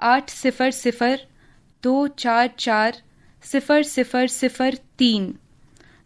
800 244 0003।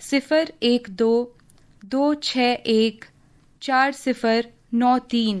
012 261 4093।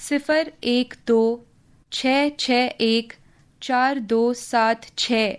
012 661 4276।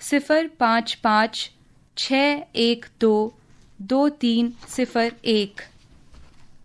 055 612 2301।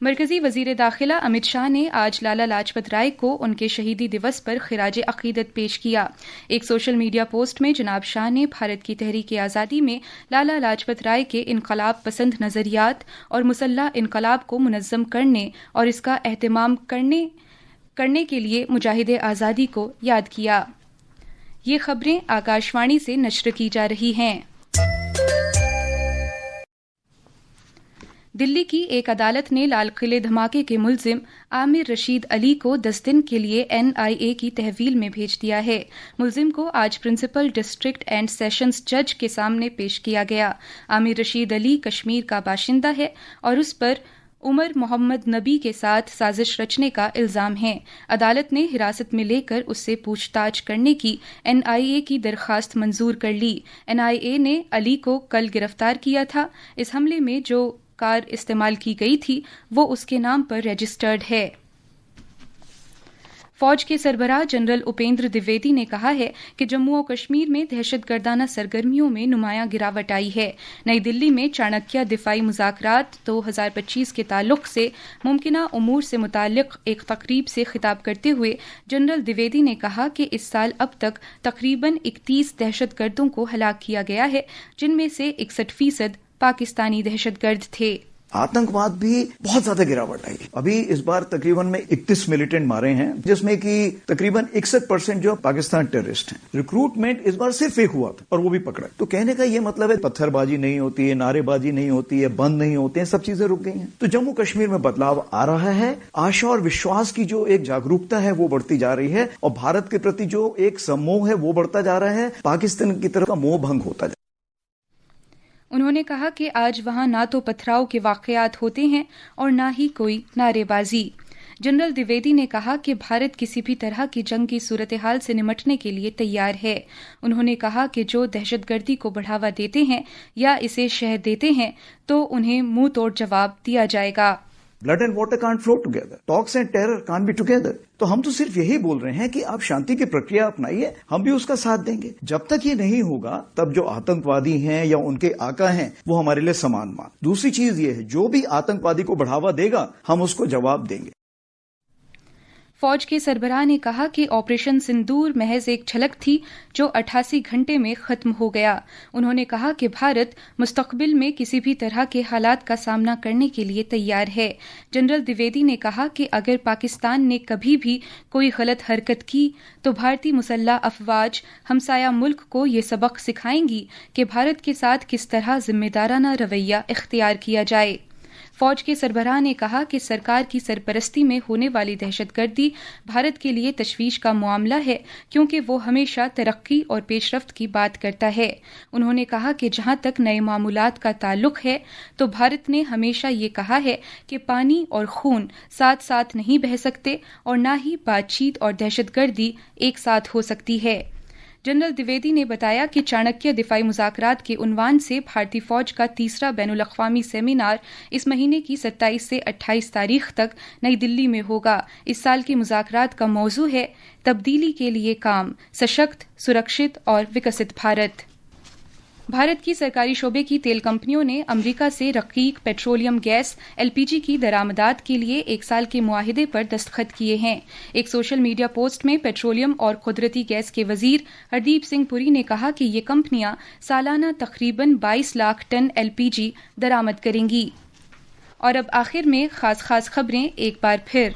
مرکزی وزیر داخلہ امت شاہ نے آج لالا لاجپت رائے کو ان کے شہیدی دیوس پر خراج عقیدت پیش کیا۔ ایک سوشل میڈیا پوسٹ میں جناب شاہ نے بھارت کی تحریک آزادی میں لالا لاجپت رائے کے انقلاب پسند نظریات اور مسلح انقلاب کو منظم کرنے اور اس کا اہتمام کرنے کے لیے مجاہد آزادی کو یاد کیا۔ یہ خبریں آکاشوانی سے نشر کی جا رہی ہیں۔ دلی کی ایک عدالت نے لال قلعے دھماکے کے ملزم عامر رشید علی کو 10 دن کے لیے NIA کی تحویل میں بھیج دیا ہے۔ ملزم کو آج پرنسپل ڈسٹرکٹ اینڈ سیشنز جج کے سامنے پیش کیا گیا۔ عامر رشید علی کشمیر کا باشندہ ہے اور اس پر عمر محمد نبی کے ساتھ سازش رچنے کا الزام ہے۔ عدالت نے حراست میں لے کر اس سے پوچھ تاچھ کرنے کی NIA کی درخواست منظور کر لی۔ NIA نے علی کو کل گرفتار کیا تھا۔ اس حملے میں جو کار استعمال کی گئی تھی وہ اس کے نام پر رجسٹرڈ ہے۔ فوج کے سربراہ جنرل اپیندر دویدی نے کہا ہے کہ جموں و کشمیر میں دہشت گردانہ سرگرمیوں میں نمایاں گراوٹ آئی ہے۔ نئی دلی میں چانکیہ دفاعی مذاکرات 2025 کے تعلق سے ممکنہ امور سے متعلق ایک تقریب سے خطاب کرتے ہوئے جنرل دویدی نے کہا کہ اس سال اب تک تقریباً 31 دہشت گردوں کو ہلاک کیا گیا ہے، جن میں سے 61% پاکستانی دہشت گرد تھے۔ آتنکواد بھی بہت زیادہ گراوٹ آئی۔ ابھی اس بار تقریباً میں 31 ملیٹنٹ مارے ہیں، جس میں کہ تقریباً 61% جو پاکستان ٹیررسٹ ہیں۔ ریکروٹمنٹ اس بار صرف ایک ہوا تھا اور وہ بھی پکڑا۔ تو کہنے کا یہ مطلب ہے پتھر بازی نہیں ہوتی ہے، نعرے بازی نہیں ہوتی ہے، بند نہیں ہوتے ہیں، سب چیزیں رک گئی ہیں۔ تو جموں کشمیر میں بدلاؤ آ رہا ہے۔ آشا اور وشواس کی جو ایک جاگروکتا ہے وہ بڑھتی جا رہی ہے اور بھارت کے پرتی جو ایک سموہ ہے وہ بڑھتا جا رہا ہے، پاکستان کی طرف کا موہ بھنگ ہوتا جا رہا ہے۔ انہوں نے کہا کہ آج وہاں نہ تو پتھراؤ کے واقعات ہوتے ہیں اور نہ ہی کوئی نعرے بازی۔ جنرل دویدی نے کہا کہ بھارت کسی بھی طرح کی جنگ کی صورتحال سے نمٹنے کے لیے تیار ہے۔ انہوں نے کہا کہ جو دہشت گردی کو بڑھاوا دیتے ہیں یا اسے شہ دیتے ہیں تو انہیں منہ توڑ جواب دیا جائے گا۔ Blood and water can't flow together, talks and terror can't be together. تو ہم تو صرف یہی بول رہے ہیں کہ آپ شانتی کی پرکریا اپنائیے، ہم بھی اس کا ساتھ دیں گے۔ جب تک یہ نہیں ہوگا تب جو آتنکوادی ہیں یا ان کے آقا ہیں وہ ہمارے لیے سامان مان۔ دوسری چیز یہ ہے جو بھی آتنکوادی کو بڑھاوا دے گا ہم اس کو جواب دیں گے۔ فوج کے سربراہ نے کہا کہ آپریشن سندور محض ایک جھلک تھی جو 88 گھنٹے میں ختم ہو گیا۔ انہوں نے کہا کہ بھارت مستقبل میں کسی بھی طرح کے حالات کا سامنا کرنے کے لیے تیار ہے۔ جنرل دویدی نے کہا کہ اگر پاکستان نے کبھی بھی کوئی غلط حرکت کی تو بھارتی مسلح افواج ہمسایہ ملک کو یہ سبق سکھائیں گی کہ بھارت کے ساتھ کس طرح ذمہ دارانہ رویہ اختیار کیا جائے۔ فوج کے سربراہ نے کہا کہ سرکار کی سرپرستی میں ہونے والی دہشت گردی بھارت کے لیے تشویش کا معاملہ ہے، کیونکہ وہ ہمیشہ ترقی اور پیش رفت کی بات کرتا ہے۔ انہوں نے کہا کہ جہاں تک نئے معمولات کا تعلق ہے تو بھارت نے ہمیشہ یہ کہا ہے کہ پانی اور خون ساتھ ساتھ نہیں بہہ سکتے اور نہ ہی بات چیت اور دہشت گردی ایک ساتھ ہو سکتی ہے۔ جنرل دویدی نے بتایا کہ چانکیہ دفاعی مذاکرات کے عنوان سے بھارتی فوج کا تیسرا بین الاقوامی سیمینار اس مہینے کی 27 سے 28 تاریخ تک نئی دلی میں ہوگا۔ اس سال کے مذاکرات کا موضوع ہے تبدیلی کے لیے کام، سشکت، سرکشت اور وکست بھارت۔ بھارت کی سرکاری شعبے کی تیل کمپنیوں نے امریکہ سے رقیق پیٹرولیم گیس LPG کی درآمدات کے لیے 1 سال کے معاہدے پر دستخط کیے ہیں۔ ایک سوشل میڈیا پوسٹ میں پیٹرولیم اور قدرتی گیس کے وزیر ہردیپ سنگھ پوری نے کہا کہ یہ کمپنیاں سالانہ تقریباً 22 لاکھ ٹن LPG درآمد کریں گی۔ اور اب آخر میں خاص خبریں ایک بار پھر۔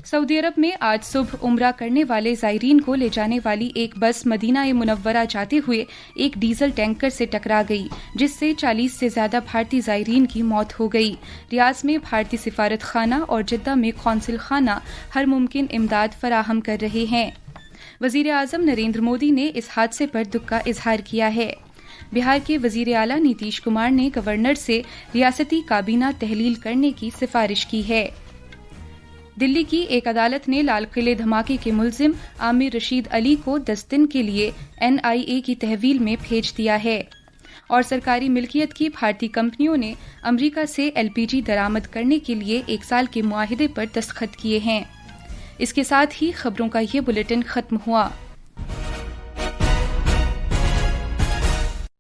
سعودی عرب میں آج صبح عمرہ کرنے والے زائرین کو لے جانے والی ایک بس مدینہ منورہ جاتے ہوئے ایک ڈیزل ٹینکر سے ٹکرا گئی، جس سے 40 سے زیادہ بھارتی زائرین کی موت ہو گئی۔ ریاض میں بھارتی سفارت خانہ اور جدہ میں قونصل خانہ ہر ممکن امداد فراہم کر رہے ہیں۔ وزیر اعظم نریندر مودی نے اس حادثے پر دکھ کا اظہار کیا ہے۔ بہار کے وزیر اعلیٰ نتیش کمار نے گورنر سے ریاستی کابینہ تحلیل کرنے کی سفارش کی ہے۔ دلی کی ایک عدالت نے لال قلعے دھماکے کے ملزم عامر رشید علی کو 10 دن کے لیے NIA کی تحویل میں بھیج دیا ہے۔ اور سرکاری ملکیت کی بھارتی کمپنیوں نے امریکہ سے LPG درآمد کرنے کے لیے 1 سال کے معاہدے پر دستخط کیے ہیں۔ اس کے ساتھ ہی خبروں کا یہ بلیٹن ختم ہوا۔